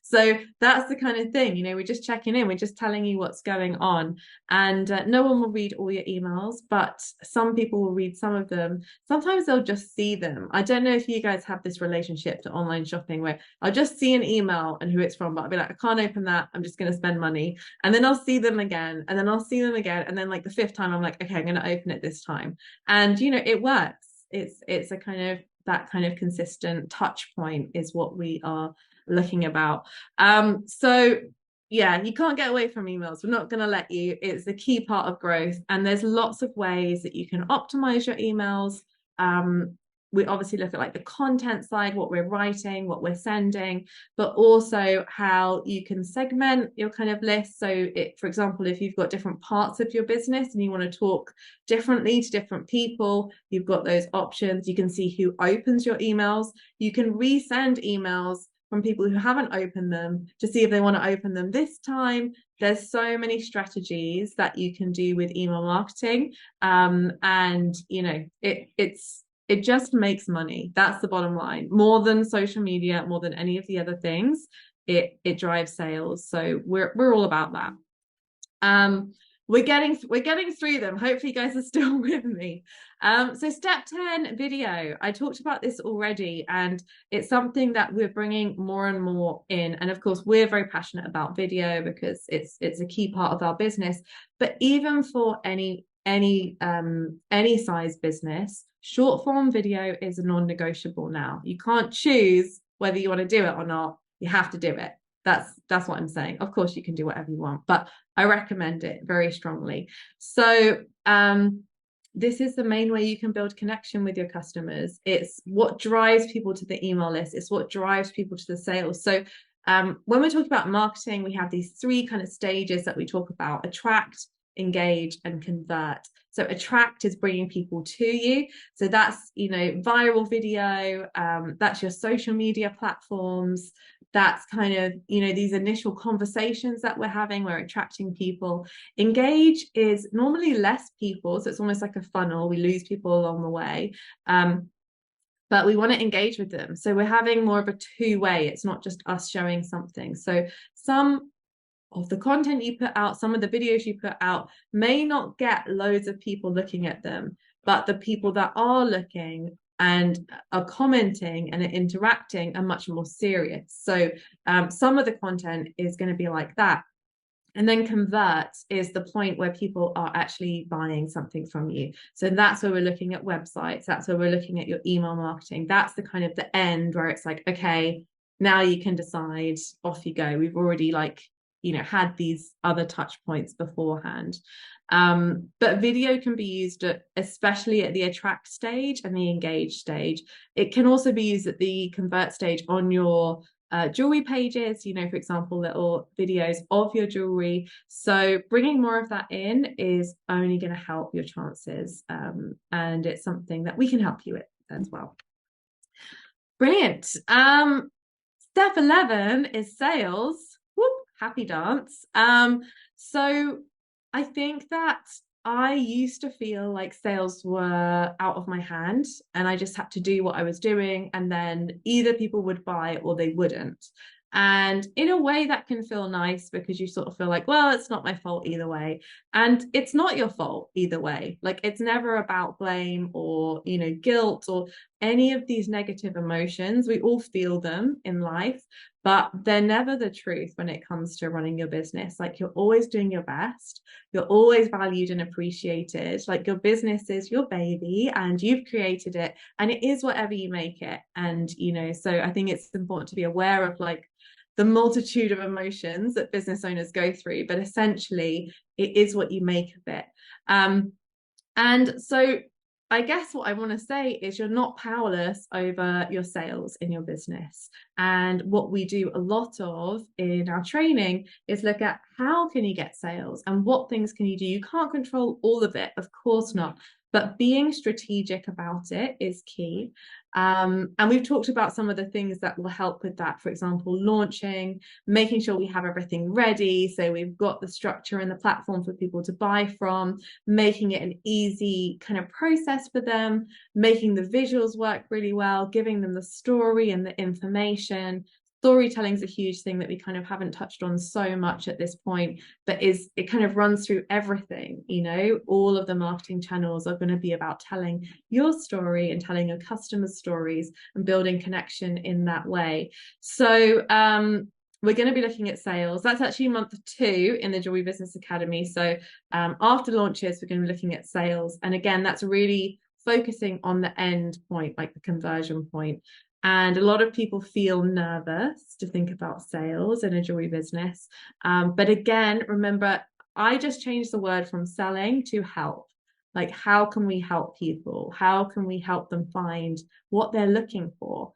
So that's the kind of thing, we're just checking in, we're just telling you what's going on. And no one will read all your emails, but some people will read some of them. Sometimes they'll just see them. I don't know if you guys have this relationship to online shopping where I'll just see an email and who it's from, but I'll be like, I can't open that, I'm just going to spend money. And then I'll see them again, and then I'll see them again, and then like the 5th time I'm like, okay, I'm going to open it this time. And it works. It's a kind of, that kind of consistent touch point is what we are looking about. So yeah, you can't get away from emails. We're not going to let you. It's a key part of growth, and there's lots of ways that you can optimize your emails. We obviously look at like the content side, what we're writing, what we're sending, but also how you can segment your kind of list. So for example, if you've got different parts of your business and you want to talk differently to different people, you've got those options. You can see who opens your emails. You can resend emails from people who haven't opened them to see if they want to open them this time. There's so many strategies that you can do with email marketing. And it just makes money. That's the bottom line. More than social media, more than any of the other things, it drives sales. So we're all about that. We're getting through them. Hopefully you guys are still with me. So step 10, video. I talked about this already, and it's something that we're bringing more and more in. And of course, we're very passionate about video because it's a key part of our business. But even for any size business, short form video is a non-negotiable now. You can't choose whether you want to do it or not. You have to do it. That's what I'm saying. Of course, you can do whatever you want, but I recommend it very strongly. So this is the main way you can build connection with your customers. It's what drives people to the email list. It's what drives people to the sales. So when we're talking about marketing, we have these 3 kind of stages that we talk about: attract, engage, and convert. So attract is bringing people to you. So that's, viral video, that's your social media platforms. That's kind of, these initial conversations that we're having, we're attracting people. Engage is normally less people. So it's almost like a funnel. We lose people along the way. But we want to engage with them. So we're having more of a 2-way. It's not just us showing something. So some of the content you put out, some of the videos you put out may not get loads of people looking at them, but the people that are looking and are commenting and are interacting are much more serious. So some of the content is going to be like that. And then converts is the point where people are actually buying something from you. So that's where we're looking at websites. That's where we're looking at your email marketing. That's the kind of the end where it's like, okay, now you can decide, off you go. We've already like, had these other touch points beforehand. But video can be used especially at the attract stage and the engage stage. It can also be used at the convert stage on your jewelry pages, for example, little videos of your jewelry. So bringing more of that in is only going to help your chances. And it's something that we can help you with as well. Brilliant. Step 11 is sales. Whoop, happy dance. So I think that I used to feel like sales were out of my hand and I just had to do what I was doing, and then either people would buy or they wouldn't. And in a way that can feel nice because you sort of feel like, well, it's not my fault either way. And it's not your fault either way. Like, it's never about blame or, guilt or any of these negative emotions. We all feel them in life, but they're never the truth when it comes to running your business. Like, you're always doing your best. You're always valued and appreciated. Like, your business is your baby and you've created it, and it is whatever you make it. And, so I think it's important to be aware of like the multitude of emotions that business owners go through, but essentially it is what you make of it. And so I guess what I want to say is you're not powerless over your sales in your business. And what we do a lot of in our training is look at how can you get sales and what things can you do. You can't control all of it, of course not, but being strategic about it is key. And we've talked about some of the things that will help with that. For example, launching, making sure we have everything ready. So we've got the structure and the platform for people to buy from, making it an easy kind of process for them, making the visuals work really well, giving them the story and the information. Storytelling is a huge thing that we kind of haven't touched on so much at this point, but it kind of runs through everything. All of the marketing channels are going to be about telling your story and telling your customers' stories and building connection in that way. So we're going to be looking at sales. That's actually month 2 in the Jewellery Business Academy. So after launches, we're going to be looking at sales. And again, that's really focusing on the end point, like the conversion point. And a lot of people feel nervous to think about sales in a jewelry business. But again, remember, I just changed the word from selling to help. Like, how can we help people? How can we help them find what they're looking for?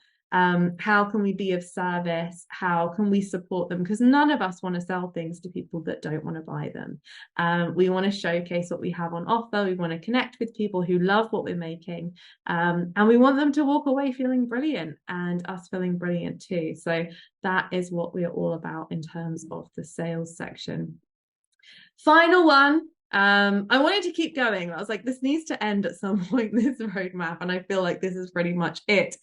How can we be of service? How can we support them? Because none of us want to sell things to people that don't want to buy them. We want to showcase what we have on offer. We want to connect with people who love what we're making. And we want them to walk away feeling brilliant and us feeling brilliant too. So that is what we're all about in terms of the sales section. Final one. I wanted to keep going. I was like, this needs to end at some point, this roadmap. And I feel like this is pretty much it.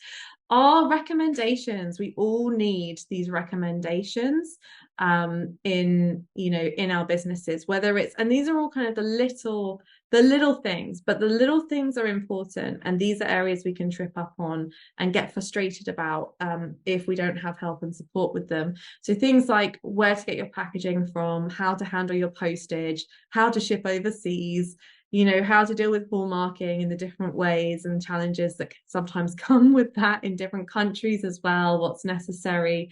Our recommendations. We all need these recommendations in our businesses, whether it's, and these are all kind of the little things, but the little things are important, and these are areas we can trip up on and get frustrated about if we don't have help and support with them. So things like where to get your packaging from, how to handle your postage, how to ship overseas, how to deal with hallmarking in the different ways and challenges that sometimes come with that in different countries as well, what's necessary,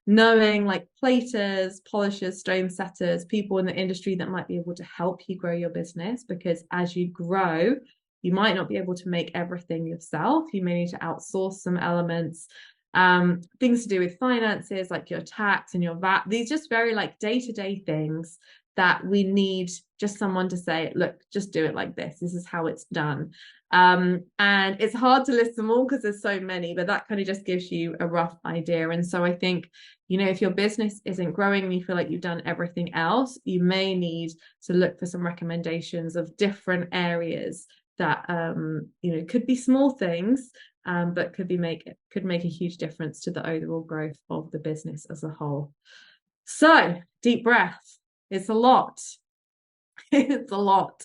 knowing like platers, polishers, stone setters, people in the industry that might be able to help you grow your business, because as you grow, you might not be able to make everything yourself. You may need to outsource some elements. Things to do with finances, like your tax and your VAT, these just very like day-to-day things that we need just someone to say, look, just do it like this. This is how it's done. And it's hard to list them all because there's so many, but that kind of just gives you a rough idea. And so I think, if your business isn't growing and you feel like you've done everything else, you may need to look for some recommendations of different areas that, could be small things, but could make a huge difference to the overall growth of the business as a whole. So deep breath. It's a lot. It's a lot.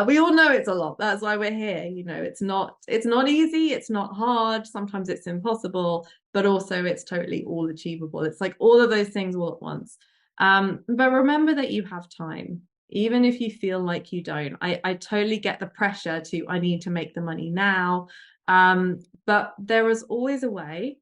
We all know it's a lot. That's why we're here. It's not easy. It's not hard. Sometimes it's impossible, but also it's totally all achievable. It's like all of those things all at once. But remember that you have time, even if you feel like you don't. I totally get the pressure to, I need to make the money now. But there is always a way,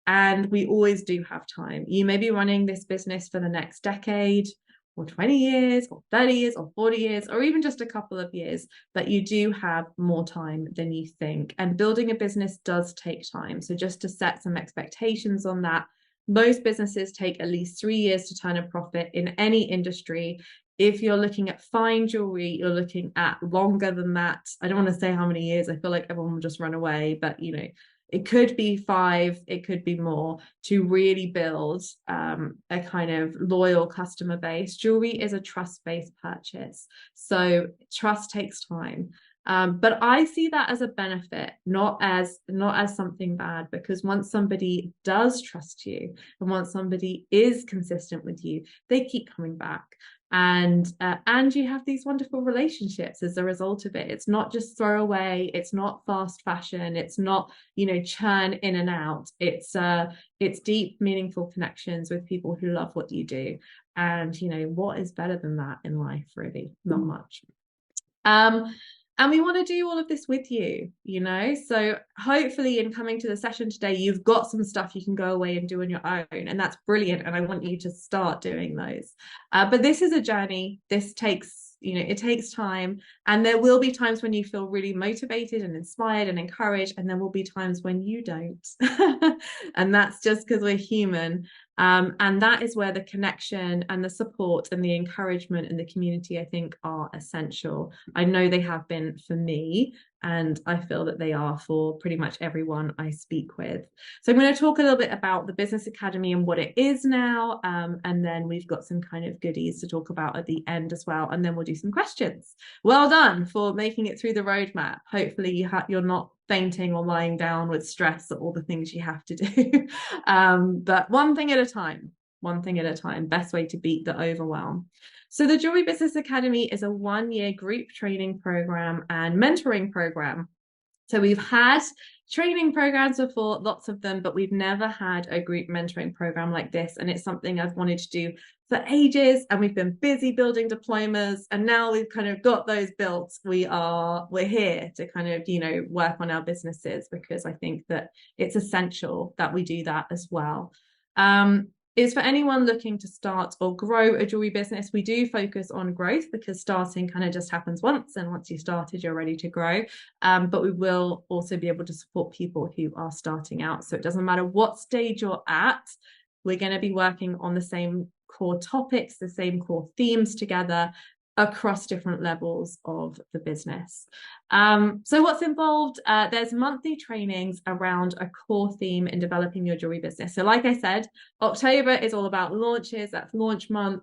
and we always do have time. You may be running this business for the next decade, or 20 years, or 30 years, or 40 years, or even just a couple of years, but you do have more time than you think. And building a business does take time. So just to set some expectations on that, most businesses take at least 3 years to turn a profit in any industry. If you're looking at fine jewelry, you're looking at longer than that. I don't want to say how many years. I feel like everyone will just run away, but it could be 5, it could be more, to really build a kind of loyal customer base. Jewelry is a trust-based purchase, so trust takes time. But I see that as a benefit, not as something bad, because once somebody does trust you and once somebody is consistent with you, they keep coming back. And you have these wonderful relationships as a result of it. It's not just throwaway, it's not fast fashion, it's not churn in and out. It's deep, meaningful connections with people who love what you do. And what is better than that in life? Really, not much. And we want to do all of this with you, so hopefully in coming to the session today, you've got some stuff you can go away and do on your own. And that's brilliant. And I want you to start doing those. But this is a journey. This takes, it takes time. And there will be times when you feel really motivated and inspired and encouraged. And there will be times when you don't. And that's just because we're human. And that is where the connection and the support and the encouragement and the community, I think, are essential. I know they have been for me, and I feel that they are for pretty much everyone I speak with. So I'm going to talk a little bit about the Business Academy and what it is now, and then we've got some kind of goodies to talk about at the end as well, and then we'll do some questions. Well done for making it through the roadmap. Hopefully you're not fainting or lying down with stress at all the things you have to do. But one thing at a time, best way to beat the overwhelm. So the Jewellery Business Academy is a 1-year group training program and mentoring program. So we've had training programs before, lots of them, but we've never had a group mentoring program like this. And it's something I've wanted to do for ages, and we've been busy building diplomas, and now we've kind of got those built. We're here to kind of work on our businesses, because I think that it's essential that we do that as well. Is for anyone looking to start or grow a jewelry business. We do focus on growth, because starting kind of just happens once, and once you started, you're ready to grow. But we will also be able to support people who are starting out. So it doesn't matter what stage you're at, we're going to be working on the same core topics, the same core themes together across different levels of the business. So what's involved? There's monthly trainings around a core theme in developing your jewelry business. So like I said, October is all about launches, that's launch month.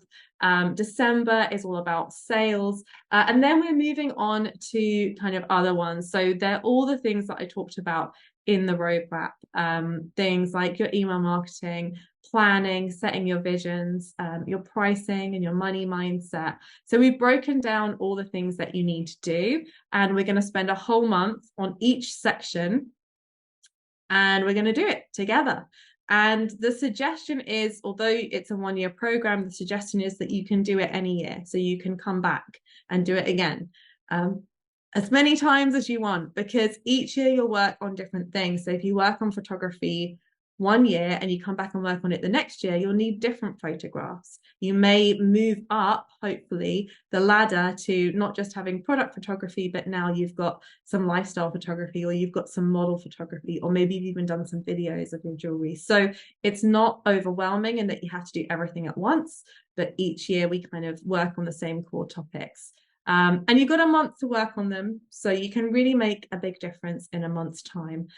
December is all about sales. And then we're moving on to kind of other ones. So they're all the things that I talked about in the roadmap, things like your email marketing, planning, setting your visions, your pricing and your money mindset. So we've broken down all the things that you need to do, and we're going to spend a whole month on each section, and we're going to do it together. And the suggestion is, although it's a 1-year program, the suggestion is that you can do it any year. So you can come back and do it again. As many times as you want, because each year you'll work on different things. So if you work on photography 1 year and you come back and work on it the next year, you'll need different photographs. You may move up, hopefully, the ladder to not just having product photography, but now you've got some lifestyle photography, or you've got some model photography, or maybe you've even done some videos of your jewelry. So it's not overwhelming in that you have to do everything at once, but each year we kind of work on the same core topics. And you've got a month to work on them, so you can really make a big difference in a month's time.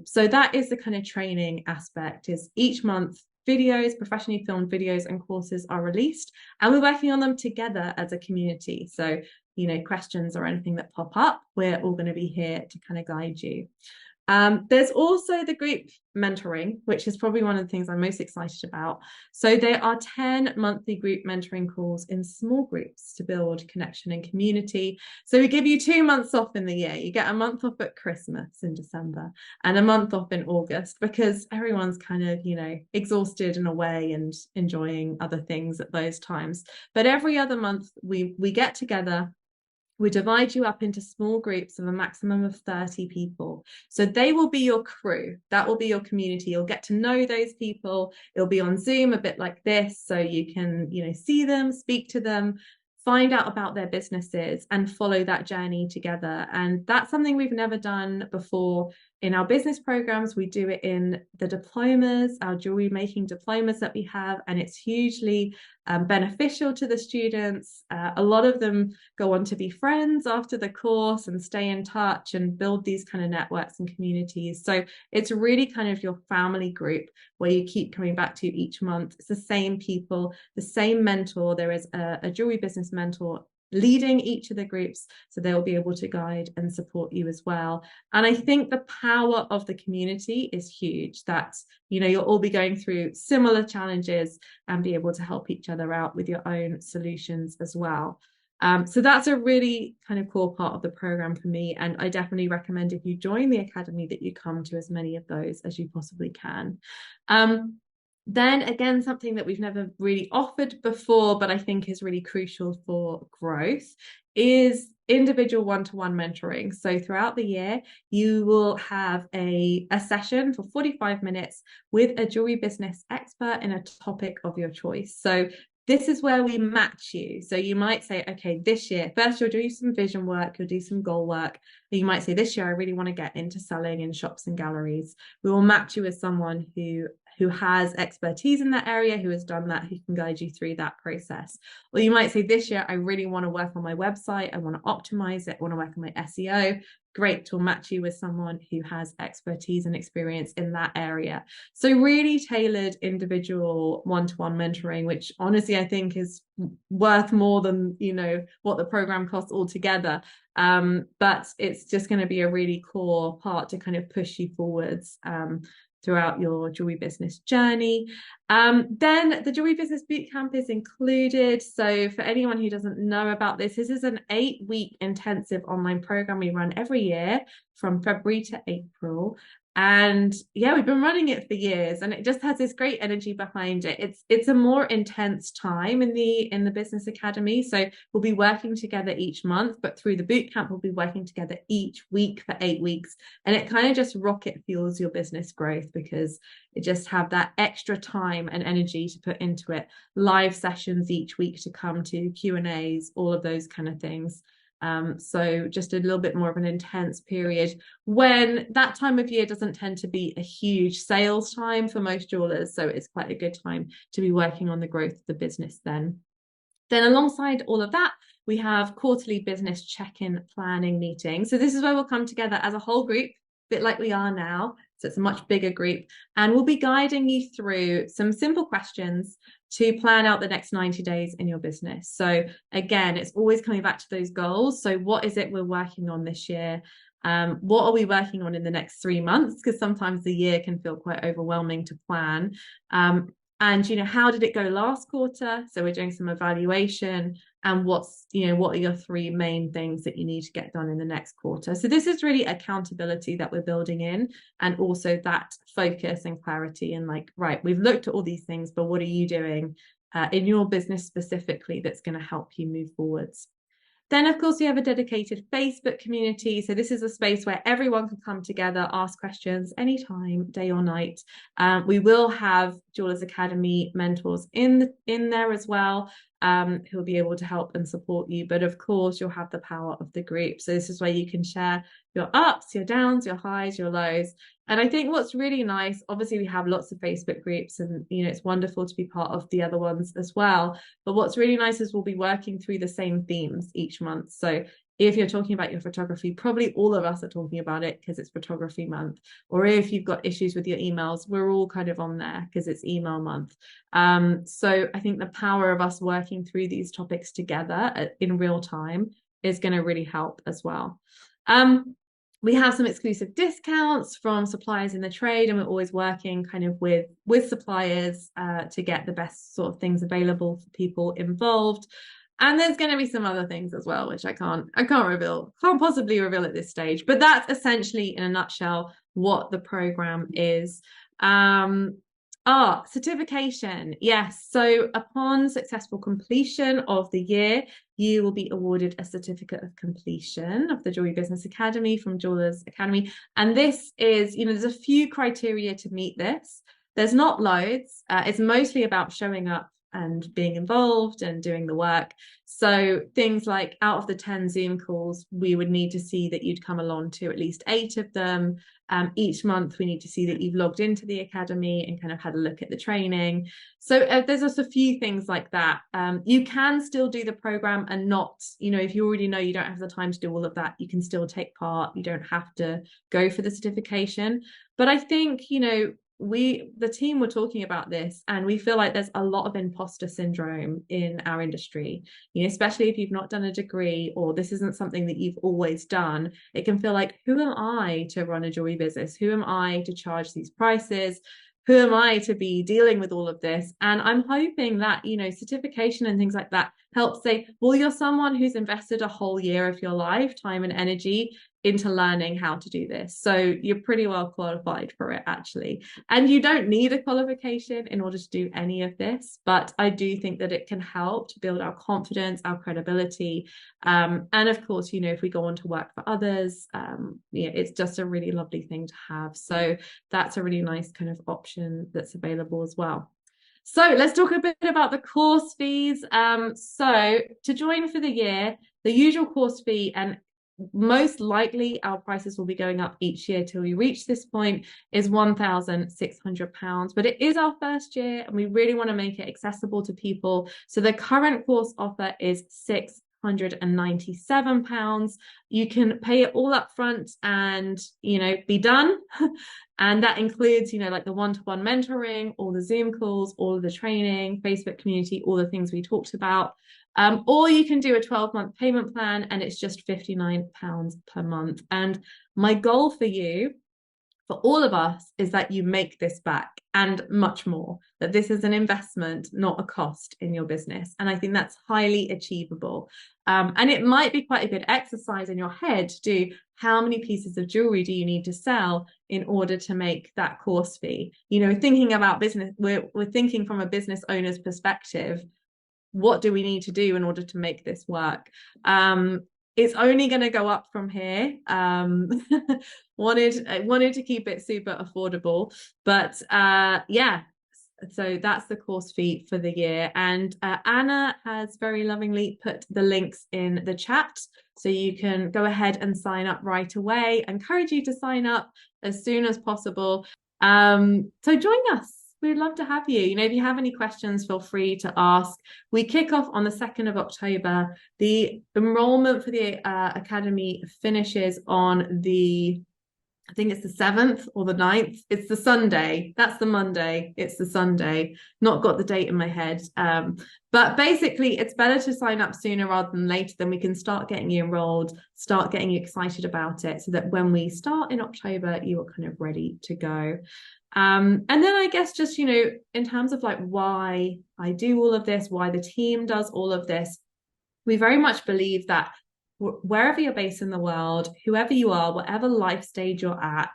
So that is the kind of training aspect, is each month videos, professionally filmed videos and courses are released, and we're working on them together as a community. So, questions or anything that pop up, we're all going to be here to kind of guide you. There's also the group mentoring, which is probably one of the things I'm most excited about. So there are 10 monthly group mentoring calls in small groups to build connection and community. So we give you 2 months off in the year. You get a month off at Christmas in December and a month off in August, because everyone's kind of, exhausted and away and enjoying other things at those times. But every other month we get together. We divide you up into small groups of a maximum of 30 people. So they will be your crew. That will be your community. You'll get to know those people. It'll be on Zoom, a bit like this. So you can, see them, speak to them, find out about their businesses and follow that journey together. And that's something we've never done before in our business programs. We do it in the diplomas, our jewelry making diplomas that we have, and it's hugely beneficial to the students. A lot of them go on to be friends after the course and stay in touch and build these kind of networks and communities. So it's really kind of your family group where you keep coming back to each month. It's the same people, the same mentor. There is a jewelry business mentor leading each of the groups, so they'll be able to guide and support you as well. And I think the power of the community is huge, that you'll all be going through similar challenges and be able to help each other out with your own solutions as well. So that's a really kind of core part of the program for me, and I definitely recommend, if you join the academy, that you come to as many of those as you possibly can. Then again, something that we've never really offered before, but I think is really crucial for growth, is individual one-to-one mentoring. So throughout the year, you will have a session for 45 minutes with a jewelry business expert in a topic of your choice. So this is where we match you. So you might say, okay, this year, first you'll do some vision work, you'll do some goal work. And you might say, this year, I really want to get into selling in shops and galleries. We will match you with someone who has expertise in that area, who has done that, who can guide you through that process. Or you might say, this year, I really want to work on my website. I want to optimize it. I want to work on my SEO. Great, we'll match you with someone who has expertise and experience in that area. So really tailored individual one-to-one mentoring, which honestly I think is worth more than what the program costs altogether. But it's just going to be a really core part to kind of push you forwards throughout your jewelry business journey. Then the Jewellery Business Bootcamp is included. So for anyone who doesn't know about this, this is an 8-week intensive online program we run every year from February to April. And yeah, we've been running it for years, and it just has this great energy behind it. It's a more intense time in the Business Academy. So we'll be working together each month, but through the bootcamp, we'll be working together each week for 8 weeks. And it kind of just rocket fuels your business growth, because it just have that extra time and energy to put into it. Live sessions each week to come to, Q&As, all of those kind of things. So just a little bit more of an intense period, when that time of year doesn't tend to be a huge sales time for most jewelers. So it's quite a good time to be working on the growth of the business then. Then alongside all of that, we have quarterly business check-in planning meetings. So this is where we'll come together as a whole group, a bit like we are now. So it's a much bigger group, and we'll be guiding you through some simple questions to plan out the next 90 days in your business. So again, it's always coming back to those goals. So what is it we're working on this year? What are we working on in the next 3 months? Because sometimes the year can feel quite overwhelming to plan. And how did it go last quarter? So we're doing some evaluation, and what are your 3 main things that you need to get done in the next quarter? So this is really accountability that we're building in, and also that focus and clarity, and right, we've looked at all these things, but what are you doing in your business specifically that's going to help you move forwards? Then, of course, we have a dedicated Facebook community. So this is a space where everyone can come together, ask questions anytime, day or night. We will have Jewellery Academy mentors in there as well, who'll be able to help and support you. But of course, you'll have the power of the group. So this is where you can share your ups, your downs, your highs, your lows. And I think what's really nice, obviously we have lots of Facebook groups, and it's wonderful to be part of the other ones as well. But what's really nice is we'll be working through the same themes each month. So if you're talking about your photography, probably all of us are talking about it because it's photography month. Or if you've got issues with your emails, we're all kind of on there because it's email month. So I think the power of us working through these topics together in real time is going to really help as well. We have some exclusive discounts from suppliers in the trade, and we're always working kind of with suppliers to get the best sort of things available for people involved. And there's going to be some other things as well, which I can't reveal, can't possibly reveal at this stage. But that's essentially, in a nutshell, what the program is. Certification. Yes. So upon successful completion of the year, you will be awarded a certificate of completion of the Jewellery Business Academy from Jewellery Academy. And this is, there's a few criteria to meet this. There's not loads. It's mostly about showing up and being involved and doing the work. So things like, out of the 10 Zoom calls, we would need to see that you'd come along to at least 8 of them. Each month, we need to see that you've logged into the academy and kind of had a look at the training. So there's just a few things like that. You can still do the program and not, if you already know you don't have the time to do all of that, you can still take part. You don't have to go for the certification. But I think, the team were talking about this, and we feel like there's a lot of imposter syndrome in our industry, especially if you've not done a degree or this isn't something that you've always done. It can feel like, who am I to run a jewelry business? Who am I to charge these prices? Who am I to be dealing with all of this? And I'm hoping that, certification and things like that help say, well, you're someone who's invested a whole year of your life, time and energy into learning how to do this. So you're pretty well qualified for it, actually. And you don't need a qualification in order to do any of this, but I do think that it can help to build our confidence, our credibility. And of course, if we go on to work for others, it's just a really lovely thing to have. So that's a really nice kind of option that's available as well. So let's talk a bit about the course fees. So to join for the year, the usual course fee, and most likely our prices will be going up each year till we reach this point, is £1,600. But it is our first year and we really want to make it accessible to people. So the current course offer is £697. You can pay it all up front and be done. And that includes like the one-to-one mentoring, all the Zoom calls, all of the training, Facebook community, all the things we talked about. Or you can do a 12-month payment plan, and it's just £59 per month. And my goal for you, for all of us, is that you make this back and much more, that this is an investment, not a cost in your business. And I think that's highly achievable. And it might be quite a good exercise in your head to do, how many pieces of jewelry do you need to sell in order to make that course fee? Thinking about business, we're thinking from a business owner's perspective. What do we need to do in order to make this work? It's only going to go up from here. Wanted to keep it super affordable, but so that's the course fee for the year. And Anna has very lovingly put the links in the chat, so you can go ahead and sign up right away. I encourage you to sign up as soon as possible. So join us. We'd love to have you. If you have any questions, feel free to ask. We kick off on the 2nd of October. The enrollment for the Academy finishes on I think it's the 7th or the 9th. It's the Sunday. That's the Monday. It's the Sunday. Not got the date in my head. But basically, it's better to sign up sooner rather than later. Then we can start getting you enrolled, start getting you excited about it, so that when we start in October, you are kind of ready to go. And then I guess just, in terms of why I do all of this, why the team does all of this, we very much believe that wherever you're based in the world, whoever you are, whatever life stage you're at,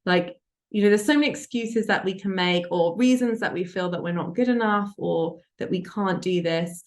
there's so many excuses that we can make, or reasons that we feel that we're not good enough or that we can't do this.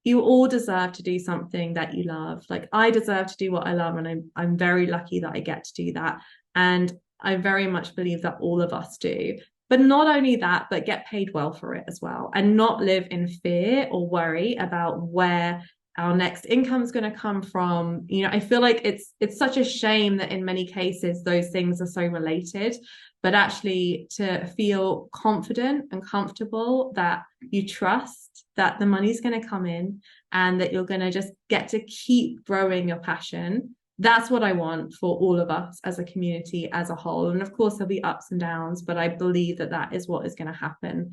You all deserve to do something that you love. I deserve to do what I love, and I'm very lucky that I get to do that. And I very much believe that all of us do. But not only that, but get paid well for it as well, and not live in fear or worry about where our next income is going to come from. I feel like it's such a shame that in many cases those things are so related, but actually to feel confident and comfortable that you trust that the money's going to come in and that you're going to just get to keep growing your passion. That's what I want for all of us as a community as a whole. And of course, there'll be ups and downs, but I believe that that is what is going to happen.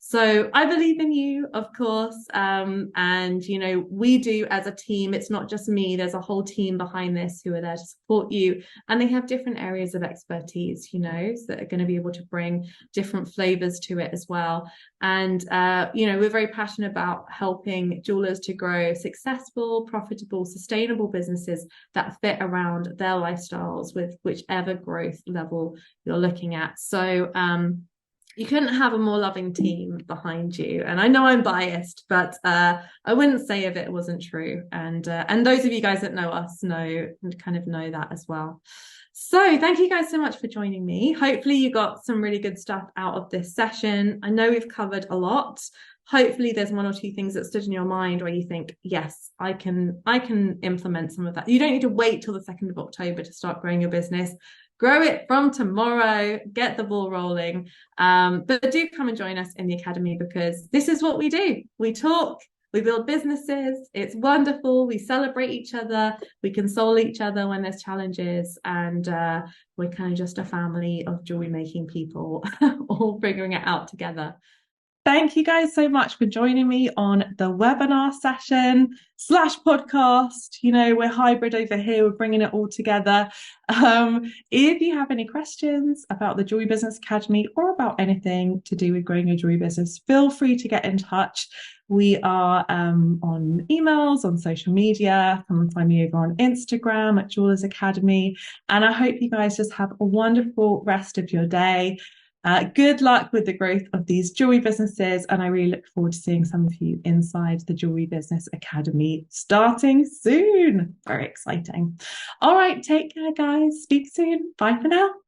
So I believe in you, of course. And, we do as a team. It's not just me. There's a whole team behind this who are there to support you. And they have different areas of expertise, so that are going to be able to bring different flavors to it as well. And, we're very passionate about helping jewelers to grow successful, profitable, sustainable businesses that fit around their lifestyles with whichever growth level you're looking at. So, you couldn't have a more loving team behind you. And I know I'm biased, but I wouldn't say if it wasn't true. And those of you guys that know us know that as well. So thank you guys so much for joining me. Hopefully you got some really good stuff out of this session. I know we've covered a lot. Hopefully there's one or two things that stood in your mind where you think, yes, I can implement some of that. You don't need to wait till the 2nd of October to start growing your business. Grow it from tomorrow, get the ball rolling. But do come and join us in the Academy, because this is what we do. We talk, we build businesses. It's wonderful. We celebrate each other. We console each other when there's challenges. And we're kind of just a family of jewelry making people all figuring it out together. Thank you guys so much for joining me on the webinar session / podcast. We're hybrid over here. We're bringing it all together. If you have any questions about the Jewellery Business Academy or about anything to do with growing your jewelry business, feel free to get in touch. We are on emails, on social media. Come and find me over on Instagram at Jewelers Academy. And I hope you guys just have a wonderful rest of your day. Good luck with the growth of these jewelry businesses, and I really look forward to seeing some of you inside the Jewellery Business Academy starting soon. Very exciting. All right, take care, guys. Speak soon. Bye for now.